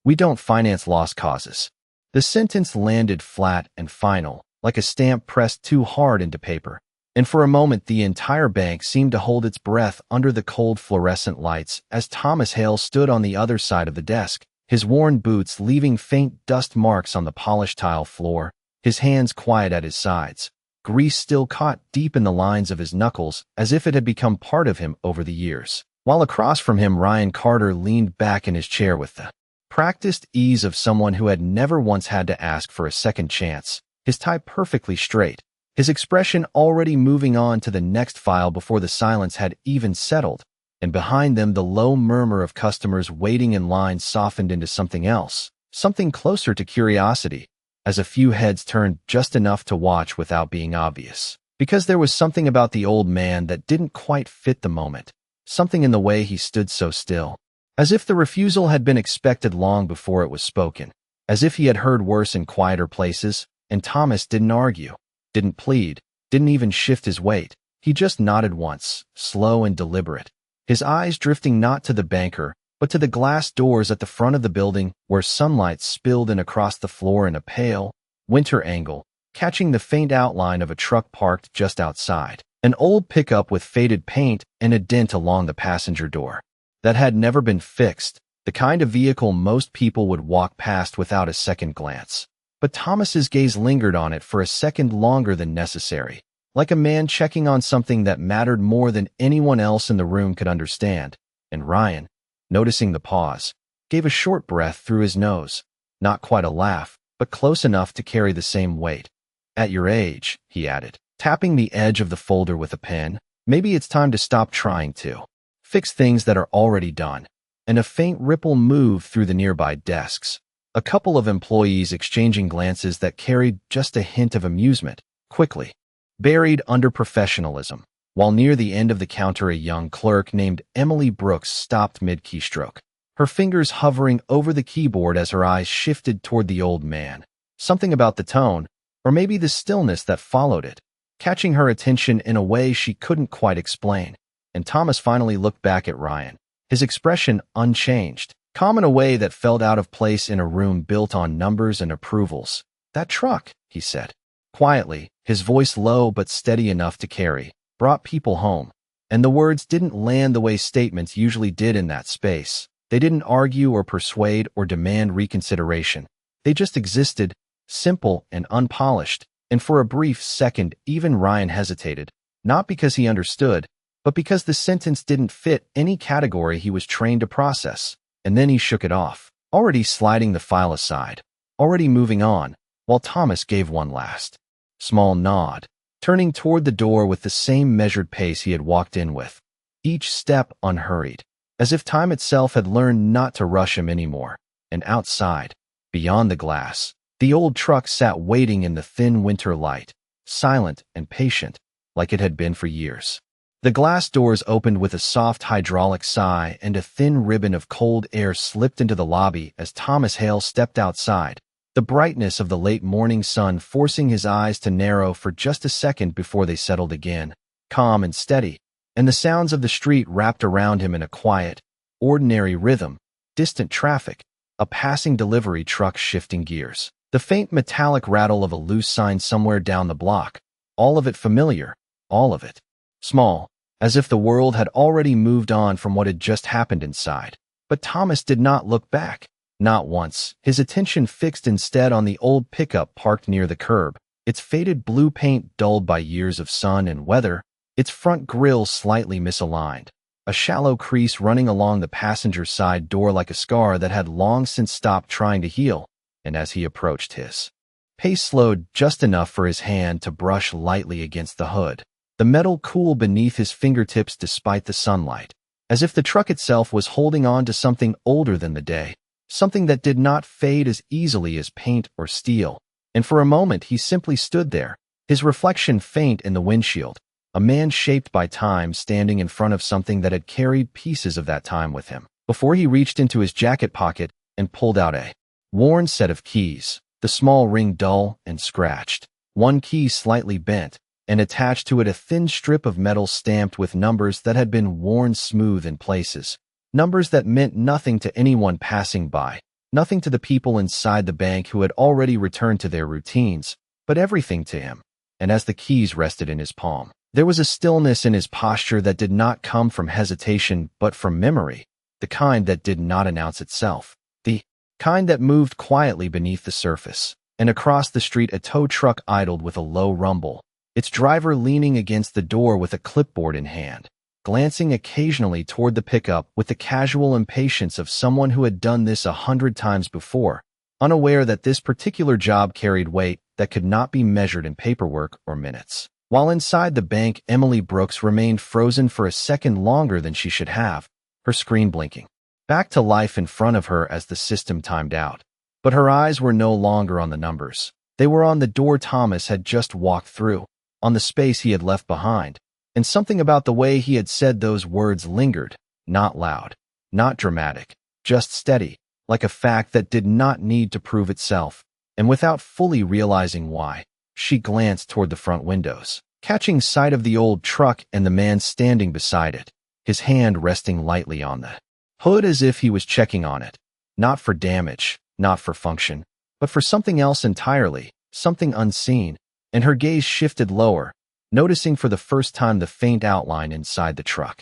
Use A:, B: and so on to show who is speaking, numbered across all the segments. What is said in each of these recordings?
A: We don't finance lost causes." The sentence landed flat and final, like a stamp pressed too hard into paper. And for a moment, the entire bank seemed to hold its breath under the cold fluorescent lights as Thomas Hale stood on the other side of the desk, his worn boots leaving faint dust marks on the polished tile floor, his hands quiet at his sides, grease still caught deep in the lines of his knuckles as if it had become part of him over the years. While across from him, Ryan Carter leaned back in his chair with the practiced ease of someone who had never once had to ask for a second chance, his tie perfectly straight, his expression already moving on to the next file before the silence had even settled, and behind them the low murmur of customers waiting in line softened into something else, something closer to curiosity, as a few heads turned just enough to watch without being obvious. Because there was something about the old man that didn't quite fit the moment, something in the way he stood so still, as if the refusal had been expected long before it was spoken, as if he had heard worse in quieter places, and Thomas didn't argue, didn't plead, didn't even shift his weight. He just nodded once, slow and deliberate, his eyes drifting not to the banker, but to the glass doors at the front of the building where sunlight spilled in across the floor in a pale, winter angle, catching the faint outline of a truck parked just outside, an old pickup with faded paint and a dent along the passenger door that had never been fixed, the kind of vehicle most people would walk past without a second glance. But Thomas's gaze lingered on it for a second longer than necessary, like a man checking on something that mattered more than anyone else in the room could understand. And Ryan, noticing the pause, gave a short breath through his nose, not quite a laugh, but close enough to carry the same weight. "At your age," he added, tapping the edge of the folder with a pen, "maybe it's time to stop trying to fix things that are already done." And a faint ripple moved through the nearby desks. A couple of employees exchanging glances that carried just a hint of amusement, quickly buried under professionalism, while near the end of the counter a young clerk named Emily Brooks stopped mid-keystroke, her fingers hovering over the keyboard as her eyes shifted toward the old man. Something about the tone, or maybe the stillness that followed it, catching her attention in a way she couldn't quite explain. And Thomas finally looked back at Ryan, his expression unchanged, calm in a way that felt out of place in a room built on numbers and approvals. "That truck," he said, quietly, his voice low but steady enough to carry, "brought people home." And the words didn't land the way statements usually did in that space. They didn't argue or persuade or demand reconsideration. They just existed, simple and unpolished, and for a brief second even Ryan hesitated, not because he understood, but because the sentence didn't fit any category he was trained to process. And then he shook it off, already sliding the file aside, already moving on, while Thomas gave one last small nod, turning toward the door with the same measured pace he had walked in with, each step unhurried, as if time itself had learned not to rush him anymore. And outside, beyond the glass, the old truck sat waiting in the thin winter light, silent and patient, like it had been for years. The glass doors opened with a soft hydraulic sigh, and a thin ribbon of cold air slipped into the lobby as Thomas Hale stepped outside, the brightness of the late morning sun forcing his eyes to narrow for just a second before they settled again, calm and steady, and the sounds of the street wrapped around him in a quiet, ordinary rhythm, distant traffic, a passing delivery truck shifting gears, the faint metallic rattle of a loose sign somewhere down the block, all of it familiar, all of it small, as if the world had already moved on from what had just happened inside. But Thomas did not look back, not once, his attention fixed instead on the old pickup parked near the curb, its faded blue paint dulled by years of sun and weather, its front grille slightly misaligned, a shallow crease running along the passenger side door like a scar that had long since stopped trying to heal. And as he approached, his pace slowed just enough for his hand to brush lightly against the hood, the metal cool beneath his fingertips despite the sunlight, as if the truck itself was holding on to something older than the day, something that did not fade as easily as paint or steel. And for a moment he simply stood there, his reflection faint in the windshield, a man shaped by time standing in front of something that had carried pieces of that time with him, before he reached into his jacket pocket and pulled out a worn set of keys, the small ring dull and scratched, one key slightly bent, and attached to it a thin strip of metal stamped with numbers that had been worn smooth in places, numbers that meant nothing to anyone passing by, Nothing to the people inside the bank who had already returned to their routines, but everything to him. And as the keys rested in his palm, there was a stillness in his posture that did not come from hesitation but from memory, the kind that did not announce itself, the kind that moved quietly beneath the surface. And across the street a tow truck idled with a low rumble, its driver leaning against the door with a clipboard in hand, glancing occasionally toward the pickup with the casual impatience of someone who had done this 100 times before, unaware that this particular job carried weight that could not be measured in paperwork or minutes. While inside the bank, Emily Brooks remained frozen for a second longer than she should have, her screen blinking back to life in front of her as the system timed out. But her eyes were no longer on the numbers. They were on the door Thomas had just walked through, on the space he had left behind, and something about the way he had said those words lingered, not loud, not dramatic, just steady, like a fact that did not need to prove itself. And without fully realizing why, she glanced toward the front windows, catching sight of the old truck and the man standing beside it, his hand resting lightly on the hood as if he was checking on it, not for damage, not for function, but for something else entirely, something unseen. And her gaze shifted lower, noticing for the first time the faint outline inside the truck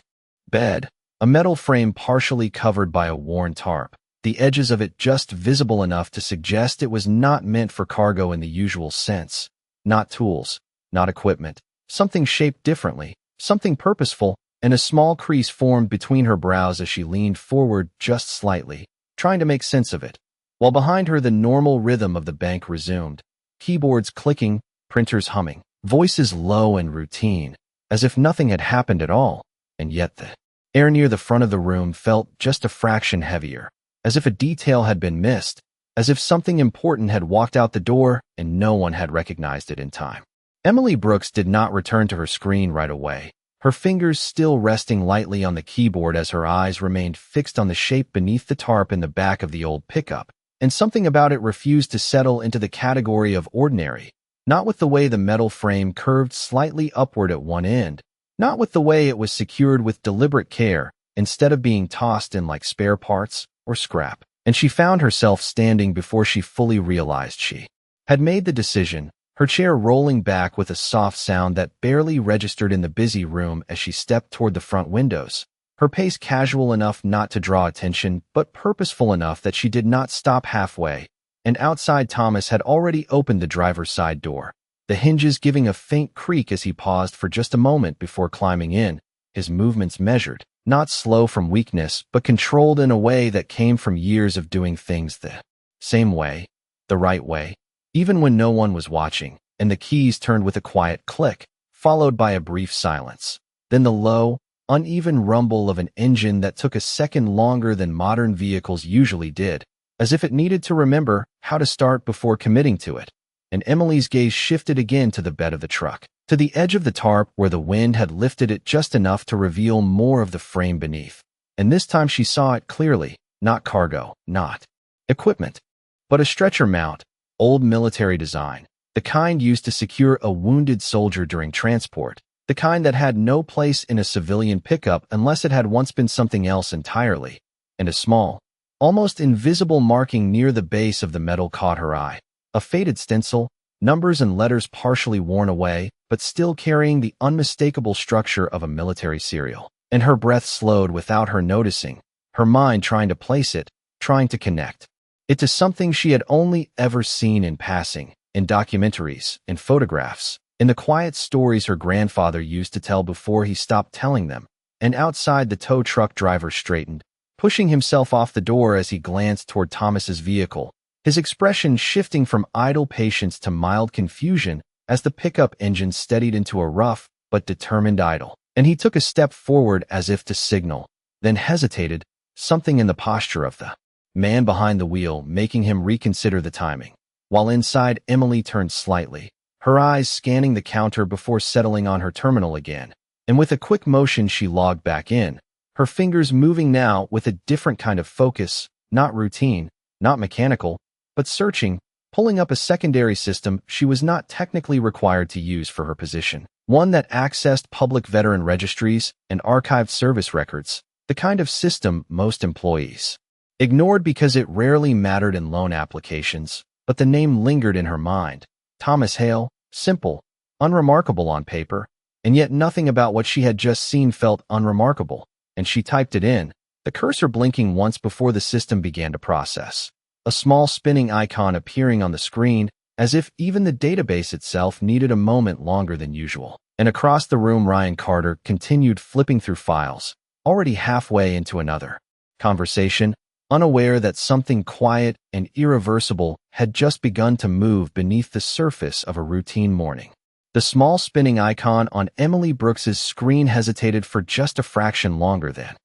A: bed, a metal frame partially covered by a worn tarp, the edges of it just visible enough to suggest it was not meant for cargo in the usual sense. Not tools, not equipment, something shaped differently, something purposeful, and a small crease formed between her brows as she leaned forward just slightly, trying to make sense of it. While behind her the normal rhythm of the bank resumed, keyboards clicking, printers humming, voices low and routine, as if nothing had happened at all, and yet the air near the front of the room felt just a fraction heavier, as if a detail had been missed, as if something important had walked out the door and no one had recognized it in time. Emily Brooks did not return to her screen right away, her fingers still resting lightly on the keyboard as her eyes remained fixed on the shape beneath the tarp in the back of the old pickup, and something about it refused to settle into the category of ordinary. Not with the way the metal frame curved slightly upward at one end, not with the way it was secured with deliberate care, instead of being tossed in like spare parts or scrap. And she found herself standing before she fully realized she had made the decision, her chair rolling back with a soft sound that barely registered in the busy room as she stepped toward the front windows, her pace casual enough not to draw attention, but purposeful enough that she did not stop halfway. And outside Thomas had already opened the driver's side door, the hinges giving a faint creak as he paused for just a moment before climbing in, his movements measured, not slow from weakness, but controlled in a way that came from years of doing things the same way, the right way, even when no one was watching, and the keys turned with a quiet click, followed by a brief silence. Then the low, uneven rumble of an engine that took a second longer than modern vehicles usually did, as if it needed to remember how to start before committing to it. And Emily's gaze shifted again to the bed of the truck, to the edge of the tarp where the wind had lifted it just enough to reveal more of the frame beneath. And this time she saw it clearly, not cargo, not equipment, but a stretcher mount, old military design, the kind used to secure a wounded soldier during transport, the kind that had no place in a civilian pickup unless it had once been something else entirely. And a small, almost invisible marking near the base of the metal caught her eye, a faded stencil, numbers and letters partially worn away, but still carrying the unmistakable structure of a military serial. And her breath slowed without her noticing, her mind trying to place it, trying to connect it to something she had only ever seen in passing, in documentaries, in photographs, in the quiet stories her grandfather used to tell before he stopped telling them. And outside the tow truck driver straightened, pushing himself off the door as he glanced toward Thomas's vehicle, his expression shifting from idle patience to mild confusion as the pickup engine steadied into a rough but determined idle. And he took a step forward as if to signal, then hesitated, something in the posture of the man behind the wheel making him reconsider the timing. While inside, Emily turned slightly, her eyes scanning the counter before settling on her terminal again. And with a quick motion she logged back in, her fingers moving now with a different kind of focus, not routine, not mechanical, but searching, pulling up a secondary system she was not technically required to use for her position, one that accessed public veteran registries and archived service records, the kind of system most employees Ignored because it rarely mattered in loan applications, but the name lingered in her mind. Thomas Hale, simple, unremarkable on paper, and yet nothing about what she had just seen felt unremarkable, and she typed it in, the cursor blinking once before the system began to process. A small spinning icon appearing on the screen, as if even the database itself needed a moment longer than usual. And across the room, Ryan Carter continued flipping through files, already halfway into another conversation, unaware that something quiet and irreversible had just begun to move beneath the surface of a routine morning. The small spinning icon on Emily Brooks's screen hesitated for just a fraction longer than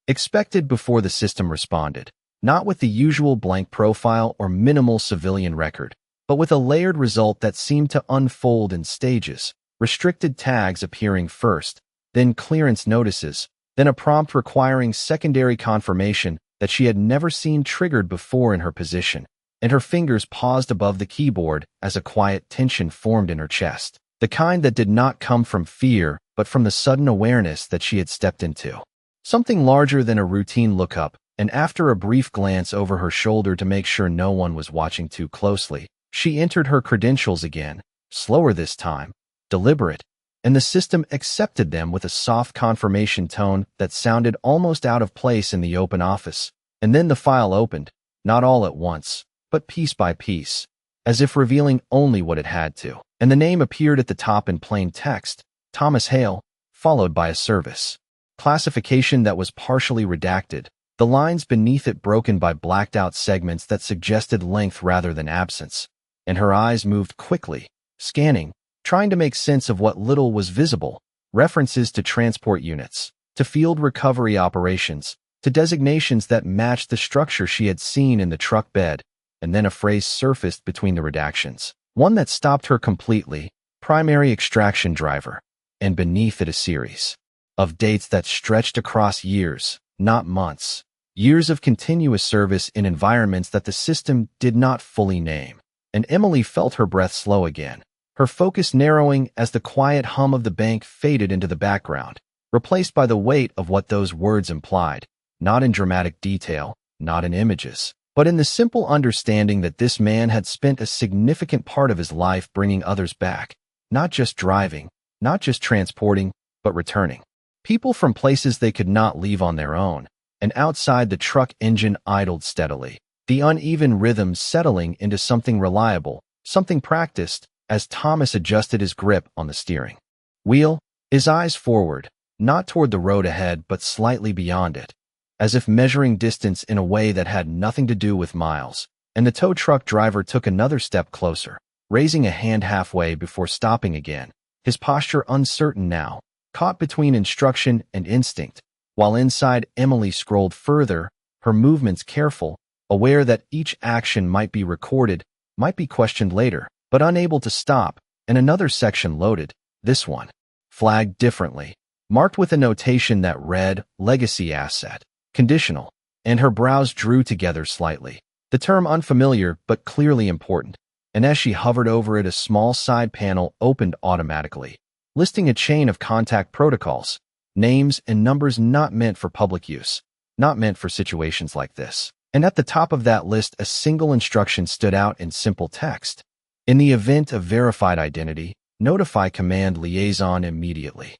A: expected before the system responded, not with the usual blank profile or minimal civilian record, but with a layered result that seemed to unfold in stages, restricted tags appearing first, then clearance notices, then a prompt requiring secondary confirmation that she had never seen triggered before in her position, and her fingers paused above the keyboard as a quiet tension formed in her chest, the kind that did not come from fear but from the sudden awareness that she had stepped into something larger than a routine lookup, and after a brief glance over her shoulder to make sure no one was watching too closely, she entered her credentials again, slower this time, deliberate, and the system accepted them with a soft confirmation tone that sounded almost out of place in the open office. And then the file opened, not all at once, but piece by piece, as if revealing only what it had to. And the name appeared at the top in plain text, Thomas Hale, followed by a service classification that was partially redacted, the lines beneath it broken by blacked-out segments that suggested length rather than absence. And her eyes moved quickly, scanning, trying to make sense of what little was visible, references to transport units, to field recovery operations, to designations that matched the structure she had seen in the truck bed, and then a phrase surfaced between the redactions, one that stopped her completely, primary extraction driver, and beneath it a series of dates that stretched across years, not months, years of continuous service in environments that the system did not fully name. And Emily felt her breath slow again, her focus narrowing as the quiet hum of the bank faded into the background, replaced by the weight of what those words implied, not in dramatic detail, not in images, but in the simple understanding that this man had spent a significant part of his life bringing others back, not just driving, not just transporting, but returning. People from places they could not leave on their own, and outside the truck engine idled steadily, the uneven rhythm settling into something reliable, something practiced, as Thomas adjusted his grip on the steering wheel, his eyes forward, not toward the road ahead but slightly beyond it, as if measuring distance in a way that had nothing to do with miles. And the tow truck driver took another step closer, raising a hand halfway before stopping again, his posture uncertain now, caught between instruction and instinct, while inside Emily scrolled further, her movements careful, aware that each action might be recorded, might be questioned later, but unable to stop, and another section loaded, this one, flagged differently, marked with a notation that read, legacy asset, conditional, and her brows drew together slightly, the term unfamiliar but clearly important, and as she hovered over it a small side panel opened automatically, listing a chain of contact protocols, names and numbers not meant for public use, not meant for situations like this. And at the top of that list a single instruction stood out in simple text. In the event of verified identity, notify command liaison immediately.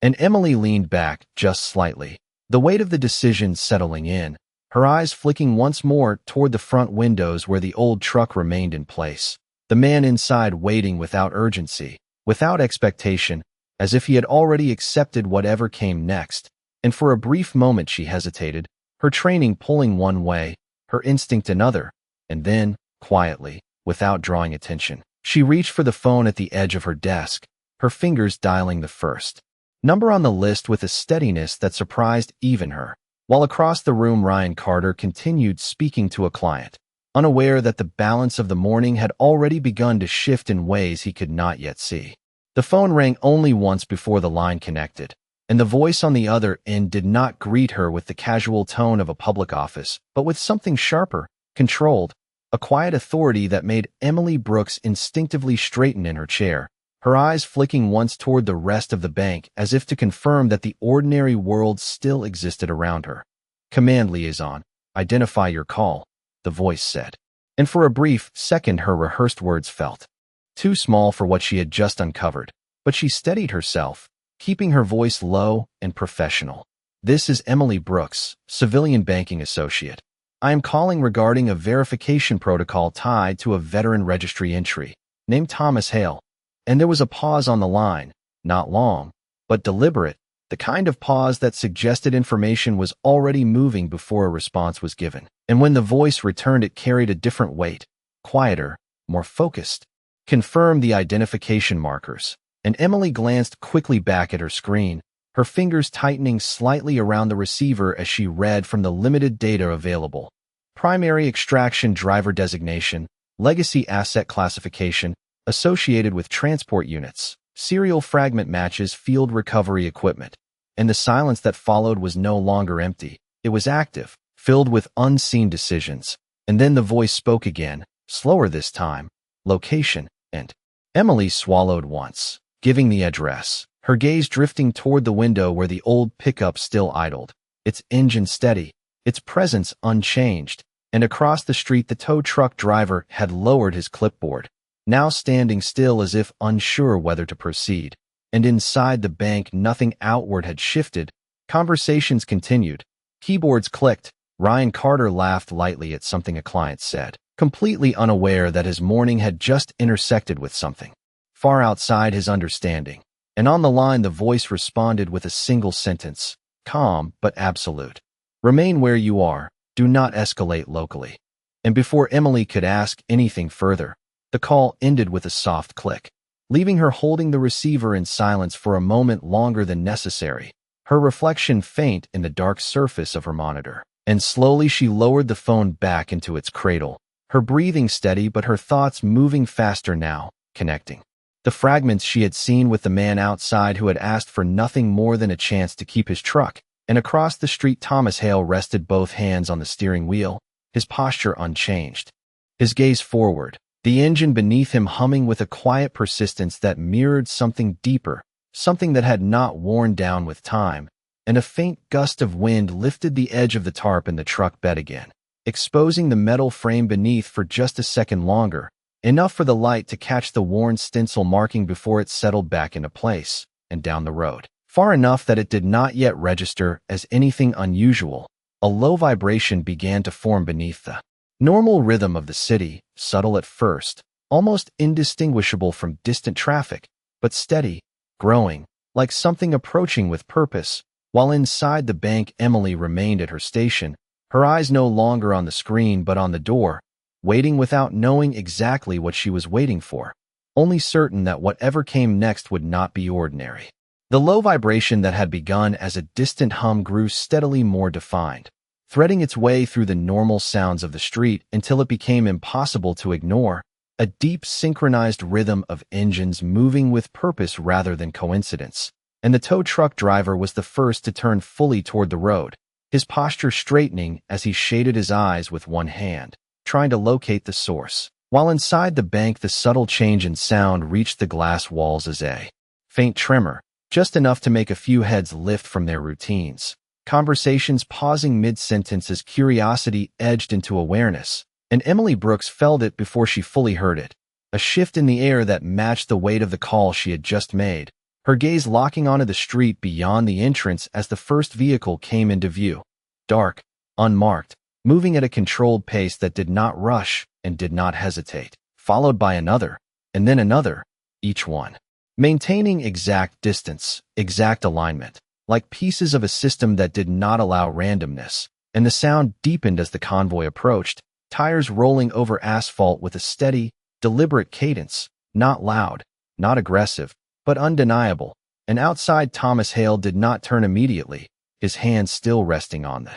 A: And Emily leaned back just slightly, the weight of the decision settling in, her eyes flicking once more toward the front windows where the old truck remained in place, the man inside waiting without urgency, without expectation, as if he had already accepted whatever came next. And for a brief moment she hesitated, her training pulling one way, her instinct another, and then, quietly, without drawing attention, she reached for the phone at the edge of her desk, her fingers dialing the first number on the list with a steadiness that surprised even her, while across the room Ryan Carter continued speaking to a client, unaware that the balance of the morning had already begun to shift in ways he could not yet see. The phone rang only once before the line connected, and the voice on the other end did not greet her with the casual tone of a public office, but with something sharper, controlled, a quiet authority that made Emily Brooks instinctively straighten in her chair, her eyes flicking once toward the rest of the bank as if to confirm that the ordinary world still existed around her. Command liaison, Identify your call, the voice said. And for a brief second her rehearsed words felt too small for what she had just uncovered. But she steadied herself, keeping her voice low and professional. This is Emily Brooks, civilian banking associate. I am calling regarding a verification protocol tied to a veteran registry entry named Thomas Hale. And there was a pause on the line, not long, but deliberate, the kind of pause that suggested information was already moving before a response was given. And when the voice returned, it carried a different weight, quieter, more focused. Confirm the identification markers. And Emily glanced quickly back at her screen, her fingers tightening slightly around the receiver as she read from the limited data available. Primary extraction driver designation, legacy asset classification, associated with transport units, serial fragment matches, field recovery equipment. And the silence that followed was no longer empty. It was active, filled with unseen decisions. And then the voice spoke again, slower this time. Location, and Emily swallowed once, giving the address, her gaze drifting toward the window where the old pickup still idled, its engine steady, its presence unchanged. And across the street the tow truck driver had lowered his clipboard, now standing still as if unsure whether to proceed. And inside the bank nothing outward had shifted. Conversations continued. Keyboards clicked. Ryan Carter laughed lightly at something a client said, completely unaware that his morning had just intersected with something far outside his understanding. And on the line the voice responded with a single sentence, calm but absolute. Remain where you are. Do not escalate locally. And before Emily could ask anything further, the call ended with a soft click, leaving her holding the receiver in silence for a moment longer than necessary, her reflection faint in the dark surface of her monitor. And slowly she lowered the phone back into its cradle, her breathing steady but her thoughts moving faster now, connecting the fragments she had seen with the man outside who had asked for nothing more than a chance to keep his truck. And across the street Thomas Hale rested both hands on the steering wheel, his posture unchanged, his gaze forward, the engine beneath him humming with a quiet persistence that mirrored something deeper, something that had not worn down with time. And a faint gust of wind lifted the edge of the tarp in the truck bed again, exposing the metal frame beneath for just a second longer, enough for the light to catch the worn stencil marking before it settled back into place and down the road. Far enough that it did not yet register as anything unusual. A low vibration began to form beneath the normal rhythm of the city, subtle at first, almost indistinguishable from distant traffic, but steady, growing, like something approaching with purpose. While inside the bank Emily remained at her station, her eyes no longer on the screen but on the door, waiting without knowing exactly what she was waiting for, only certain that whatever came next would not be ordinary. The low vibration that had begun as a distant hum grew steadily more defined, threading its way through the normal sounds of the street until it became impossible to ignore, a deep synchronized rhythm of engines moving with purpose rather than coincidence. And the tow truck driver was the first to turn fully toward the road, his posture straightening as he shaded his eyes with one hand, trying to locate the source. While inside the bank the subtle change in sound reached the glass walls as a faint tremor, just enough to make a few heads lift from their routines. Conversations pausing mid-sentence as curiosity edged into awareness, and Emily Brooks felt it before she fully heard it. A shift in the air that matched the weight of the call she had just made, her gaze locking onto the street beyond the entrance as the first vehicle came into view. Dark, unmarked, moving at a controlled pace that did not rush and did not hesitate, followed by another, and then another, each one maintaining exact distance, exact alignment, like pieces of a system that did not allow randomness. And the sound deepened as the convoy approached, tires rolling over asphalt with a steady, deliberate cadence, not loud, not aggressive, but undeniable. And outside Thomas Hale did not turn immediately, his hands still resting on the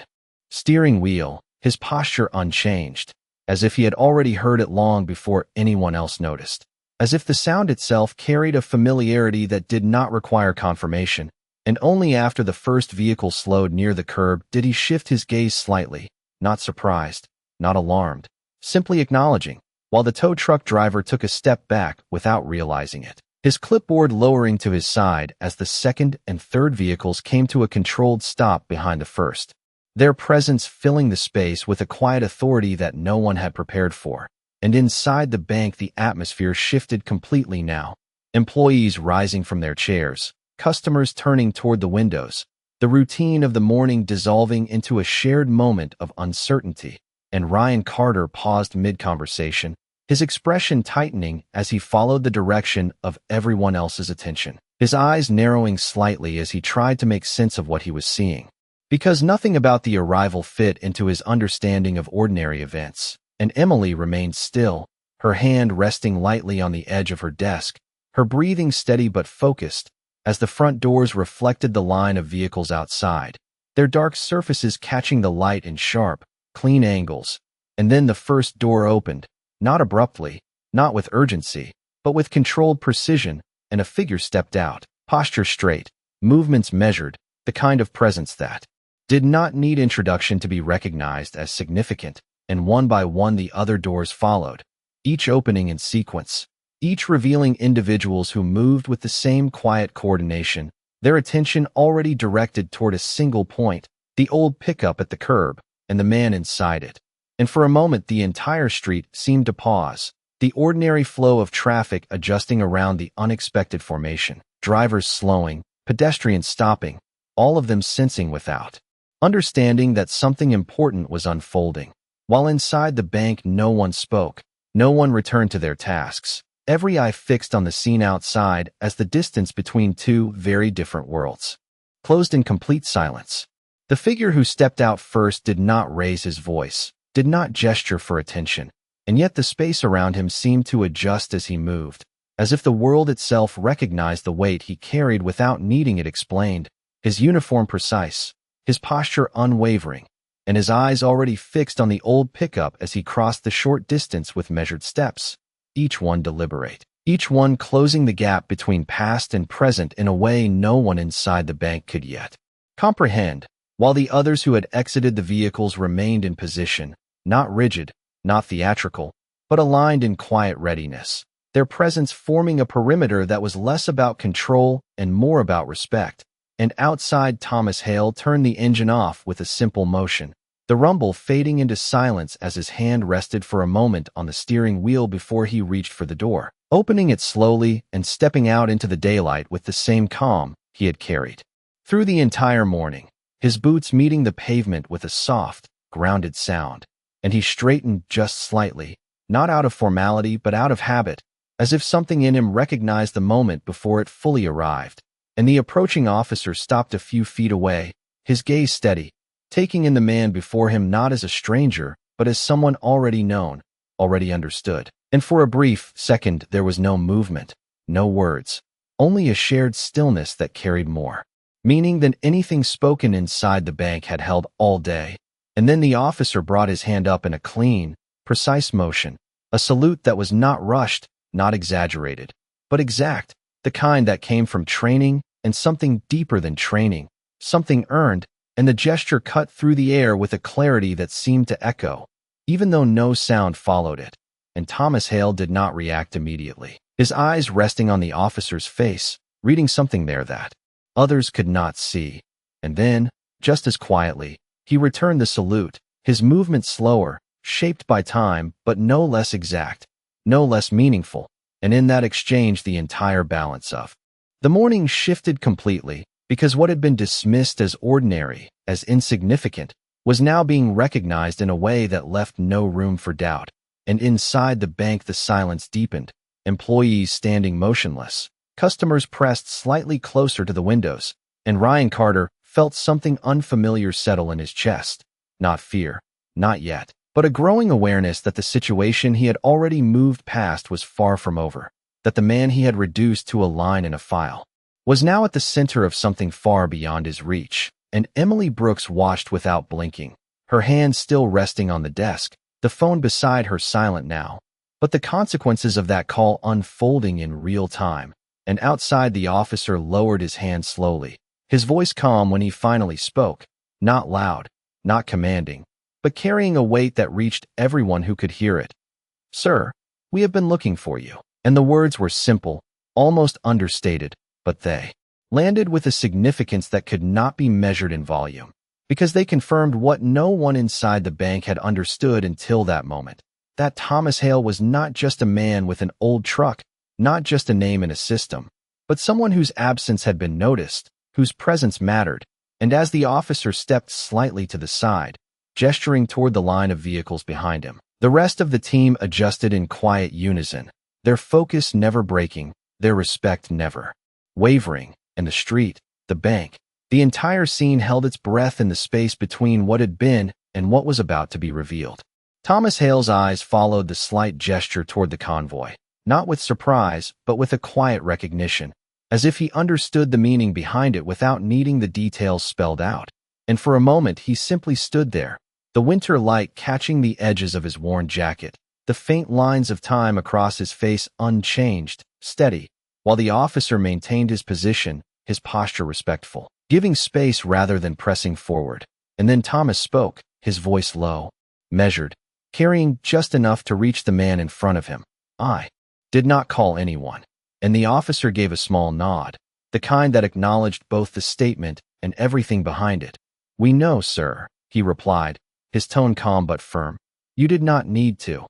A: steering wheel, his posture unchanged, as if he had already heard it long before anyone else noticed. As if the sound itself carried a familiarity that did not require confirmation, and only after the first vehicle slowed near the curb did he shift his gaze slightly, not surprised, not alarmed, simply acknowledging, while the tow truck driver took a step back without realizing it, his clipboard lowering to his side as the second and third vehicles came to a controlled stop behind the first. their presence filling the space with a quiet authority that no one had prepared for. And inside the bank, the atmosphere shifted completely now. Employees rising from their chairs, customers turning toward the windows, the routine of the morning dissolving into a shared moment of uncertainty. And Ryan Carter paused mid-conversation, his expression tightening as he followed the direction of everyone else's attention, his eyes narrowing slightly as he tried to make sense of what he was seeing. Because nothing about the arrival fit into his understanding of ordinary events, and Emily remained still, her hand resting lightly on the edge of her desk, her breathing steady but focused, as the front doors reflected the line of vehicles outside, their dark surfaces catching the light in sharp, clean angles. And then the first door opened, not abruptly, not with urgency, but with controlled precision, and a figure stepped out, posture straight, movements measured, the kind of presence that did not need introduction to be recognized as significant. And one by one the other doors followed, each opening in sequence, each revealing individuals who moved with the same quiet coordination, their attention already directed toward a single point, the old pickup at the curb, and the man inside it. And for a moment the entire street seemed to pause, the ordinary flow of traffic adjusting around the unexpected formation, drivers slowing, pedestrians stopping, all of them sensing without understanding that something important was unfolding. While inside the bank no one spoke, no one returned to their tasks, every eye fixed on the scene outside as the distance between two very different worlds closed in complete silence. The figure who stepped out first did not raise his voice, did not gesture for attention, and yet the space around him seemed to adjust as he moved, as if the world itself recognized the weight he carried without needing it explained, his uniform precise, his posture unwavering, and his eyes already fixed on the old pickup as he crossed the short distance with measured steps, each one deliberate, each one closing the gap between past and present in a way no one inside the bank could yet comprehend, while the others who had exited the vehicles remained in position, not rigid, not theatrical, but aligned in quiet readiness, their presence forming a perimeter that was less about control and more about respect. And outside, Thomas Hale turned the engine off with a simple motion, the rumble fading into silence as his hand rested for a moment on the steering wheel before he reached for the door, opening it slowly and stepping out into the daylight with the same calm he had carried through the entire morning, his boots meeting the pavement with a soft, grounded sound. And he straightened just slightly, not out of formality but out of habit, as if something in him recognized the moment before it fully arrived. And the approaching officer stopped a few feet away, his gaze steady, taking in the man before him not as a stranger, but as someone already known, already understood. And for a brief second there was no movement, no words, only a shared stillness that carried more meaning than anything spoken inside the bank had held all day. And then the officer brought his hand up in a clean, precise motion, a salute that was not rushed, not exaggerated, but exact, the kind that came from training and something deeper than training, something earned, and the gesture cut through the air with a clarity that seemed to echo, even though no sound followed it. And Thomas Hale did not react immediately, his eyes resting on the officer's face, reading something there that others could not see. And then, just as quietly, he returned the salute, his movement slower, shaped by time, but no less exact, no less meaningful. And in that exchange the entire balance of the morning shifted completely, because what had been dismissed as ordinary, as insignificant, was now being recognized in a way that left no room for doubt. And inside the bank the silence deepened, employees standing motionless, customers pressed slightly closer to the windows, and Ryan Carter felt something unfamiliar settle in his chest. Not fear, not yet, but a growing awareness that the situation he had already moved past was far from over, that the man he had reduced to a line in a file was now at the center of something far beyond his reach. And Emily Brooks watched without blinking, her hand still resting on the desk, the phone beside her silent now, but the consequences of that call unfolding in real time. And outside the officer lowered his hand slowly, his voice calm when he finally spoke, not loud, not commanding, but carrying a weight that reached everyone who could hear it. "Sir, we have been looking for you." And the words were simple, almost understated, but they landed with a significance that could not be measured in volume. because they confirmed what no one inside the bank had understood until that moment. That Thomas Hale was not just a man with an old truck, not just a name in a system, but someone whose absence had been noticed, whose presence mattered. And as the officer stepped slightly to the side, gesturing toward the line of vehicles behind him, the rest of the team adjusted in quiet unison, their focus never breaking, their respect never wavering. And the street, the bank, the entire scene held its breath in the space between what had been and what was about to be revealed. Thomas Hale's eyes followed the slight gesture toward the convoy, not with surprise, but with a quiet recognition, as if he understood the meaning behind it without needing the details spelled out. And for a moment he simply stood there, the winter light catching the edges of his worn jacket, the faint lines of time across his face unchanged, steady, while the officer maintained his position, his posture respectful, giving space rather than pressing forward. And then Thomas spoke, his voice low, measured, carrying just enough to reach the man in front of him. "I did not call anyone." And the officer gave a small nod, the kind that acknowledged both the statement and everything behind it. "We know, sir," he replied, his tone calm but firm. "You did not need to."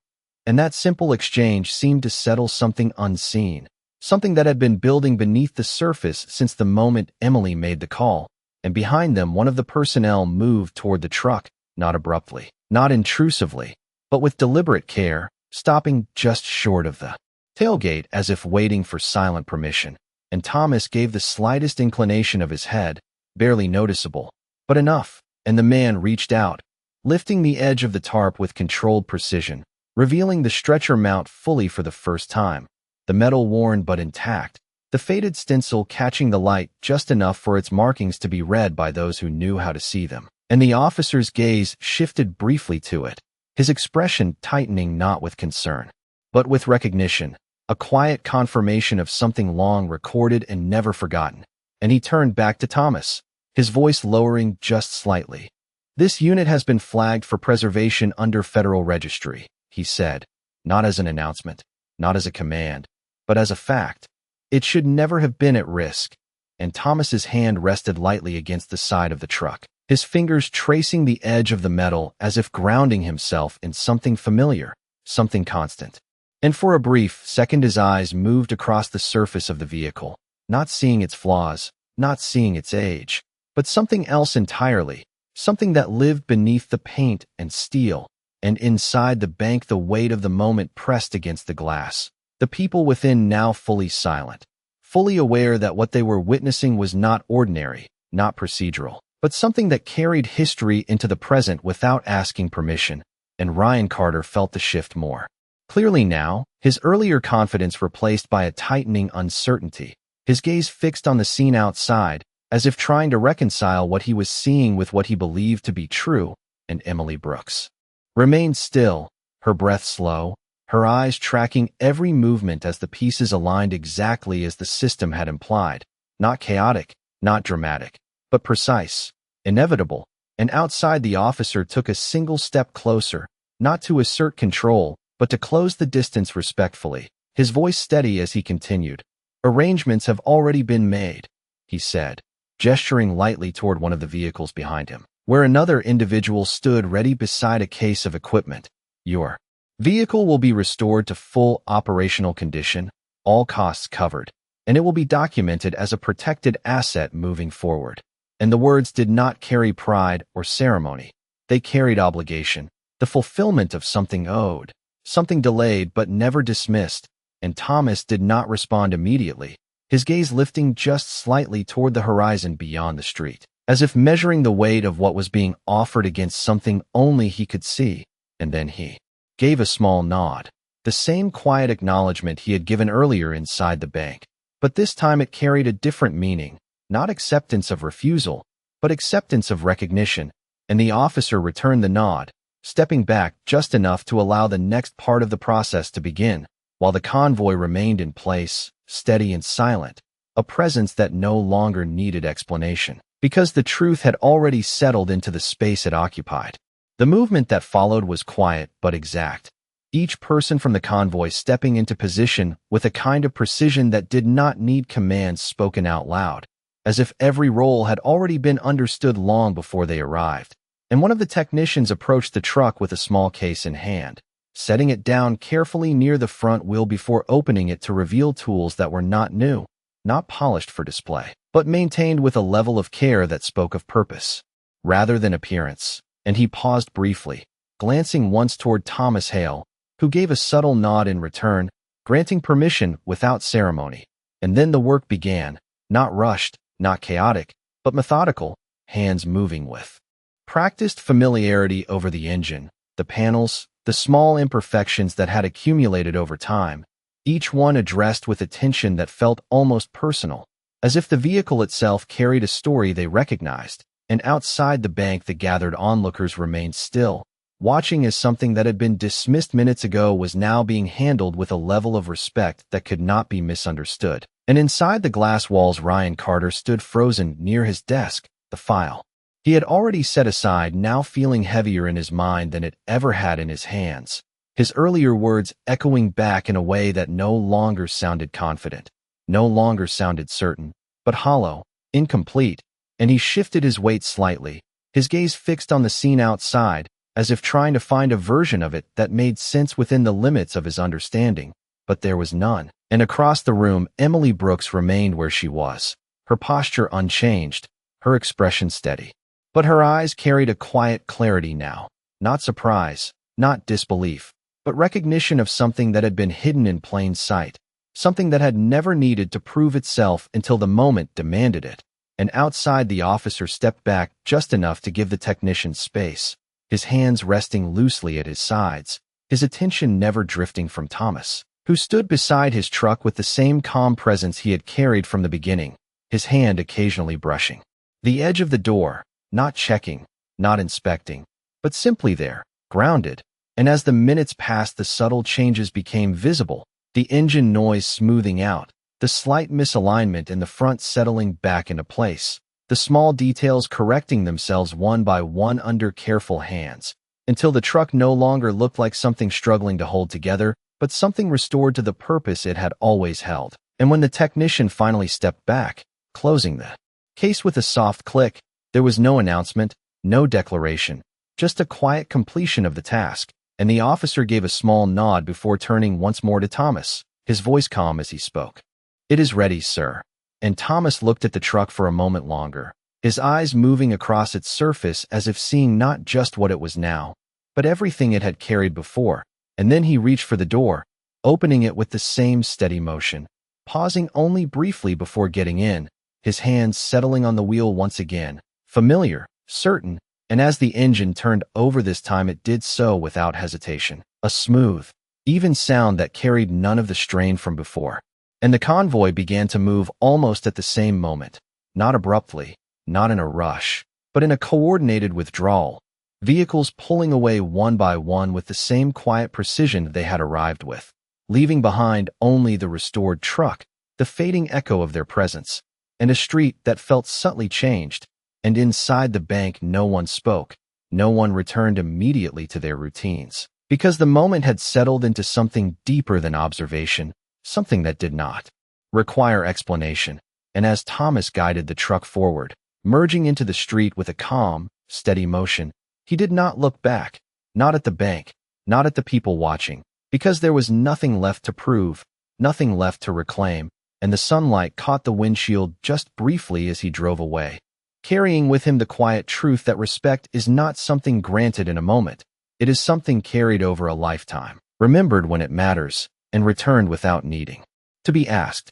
A: And that simple exchange seemed to settle something unseen, something that had been building beneath the surface since the moment Emily made the call. And behind them, one of the personnel moved toward the truck, not abruptly, not intrusively, but with deliberate care, stopping just short of the tailgate as if waiting for silent permission. And Thomas gave the slightest inclination of his head, barely noticeable, but enough, and the man reached out, lifting the edge of the tarp with controlled precision, revealing the stretcher mount fully for the first time, the metal worn but intact, the faded stencil catching the light just enough for its markings to be read by those who knew how to see them. And the officer's gaze shifted briefly to it, his expression tightening not with concern, but with recognition, a quiet confirmation of something long recorded and never forgotten. And he turned back to Thomas, his voice lowering just slightly. "This unit has been flagged for preservation under federal registry," he said, not as an announcement, not as a command, but as a fact. "It should never have been at risk." And Thomas's hand rested lightly against the side of the truck, his fingers tracing the edge of the metal as if grounding himself in something familiar, something constant. And for a brief second his eyes moved across the surface of the vehicle, not seeing its flaws, not seeing its age, but something else entirely, something that lived beneath the paint and steel. And inside the bank the weight of the moment pressed against the glass, the people within now fully silent, fully aware that what they were witnessing was not ordinary, not procedural, but something that carried history into the present without asking permission. And Ryan Carter felt the shift more clearly now, his earlier confidence replaced by a tightening uncertainty, his gaze fixed on the scene outside, as if trying to reconcile what he was seeing with what he believed to be true. And Emily Brooks remained still, her breath slow, her eyes tracking every movement as the pieces aligned exactly as the system had implied, not chaotic, not dramatic, but precise, inevitable. And outside the officer took a single step closer, not to assert control, but to close the distance respectfully, his voice steady as he continued. "Arrangements have already been made," he said, gesturing lightly toward one of the vehicles behind him, where another individual stood ready beside a case of equipment. "Your vehicle will be restored to full operational condition, all costs covered, and it will be documented as a protected asset moving forward." And the words did not carry pride or ceremony. They carried obligation, the fulfillment of something owed, something delayed but never dismissed. And Thomas did not respond immediately, his gaze lifting just slightly toward the horizon beyond the street, as if measuring the weight of what was being offered against something only he could see. And then he gave a small nod, the same quiet acknowledgement he had given earlier inside the bank. But this time it carried a different meaning, not acceptance of refusal, but acceptance of recognition. And the officer returned the nod, stepping back just enough to allow the next part of the process to begin, while the convoy remained in place, steady and silent, a presence that no longer needed explanation, because the truth had already settled into the space it occupied. The movement that followed was quiet but exact, each person from the convoy stepping into position with a kind of precision that did not need commands spoken out loud. as if every role had already been understood long before they arrived. And one of the technicians approached the truck with a small case in hand, setting it down carefully near the front wheel before opening it to reveal tools that were not new, not polished for display, but maintained with a level of care that spoke of purpose, rather than appearance. And he paused briefly, glancing once toward Thomas Hale, who gave a subtle nod in return, granting permission without ceremony. And then the work began, not rushed, not chaotic, but methodical, hands moving with practiced familiarity over the engine, the panels, the small imperfections that had accumulated over time, each one addressed with attention that felt almost personal, as if the vehicle itself carried a story they recognized. And outside the bank, the gathered onlookers remained still, watching as something that had been dismissed minutes ago was now being handled with a level of respect that could not be misunderstood. And inside the glass walls, Ryan Carter stood frozen near his desk, the file he had already set aside now feeling heavier in his mind than it ever had in his hands, his earlier words echoing back in a way that no longer sounded confident, no longer sounded certain, but hollow, incomplete. And he shifted his weight slightly, his gaze fixed on the scene outside, as if trying to find a version of it that made sense within the limits of his understanding. But there was none. And across the room, Emily Brooks remained where she was, her posture unchanged, her expression steady. But her eyes carried a quiet clarity now, not surprise, not disbelief, but recognition of something that had been hidden in plain sight, something that had never needed to prove itself until the moment demanded it. And outside, the officer stepped back just enough to give the technician space, his hands resting loosely at his sides, his attention never drifting from Thomas, who stood beside his truck with the same calm presence he had carried from the beginning, his hand occasionally brushing the edge of the door, not checking, not inspecting, but simply there, grounded. And as the minutes passed, the subtle changes became visible, the engine noise smoothing out, the slight misalignment in the front settling back into place, the small details correcting themselves one by one under careful hands, until the truck no longer looked like something struggling to hold together, but something restored to the purpose it had always held. And when the technician finally stepped back, closing the case with a soft click, there was no announcement, no declaration, just a quiet completion of the task. And the officer gave a small nod before turning once more to Thomas, his voice calm as he spoke. "It is ready, sir." And Thomas looked at the truck for a moment longer, his eyes moving across its surface as if seeing not just what it was now, but everything it had carried before. And then he reached for the door, opening it with the same steady motion, pausing only briefly before getting in, his hands settling on the wheel once again, familiar, certain. And as the engine turned over this time, it did so without hesitation, a smooth, even sound that carried none of the strain from before. And the convoy began to move almost at the same moment, not abruptly, not in a rush, but in a coordinated withdrawal, vehicles pulling away one by one with the same quiet precision they had arrived with, leaving behind only the restored truck, the fading echo of their presence, and a street that felt subtly changed. And inside the bank, no one spoke, no one returned immediately to their routines, because the moment had settled into something deeper than observation, something that did not require explanation. And as Thomas guided the truck forward, merging into the street with a calm, steady motion, he did not look back, not at the bank, not at the people watching, because there was nothing left to prove, nothing left to reclaim. And the sunlight caught the windshield just briefly as he drove away, carrying with him the quiet truth that respect is not something granted in a moment. It is something carried over a lifetime, remembered when it matters, and returned without needing to be asked.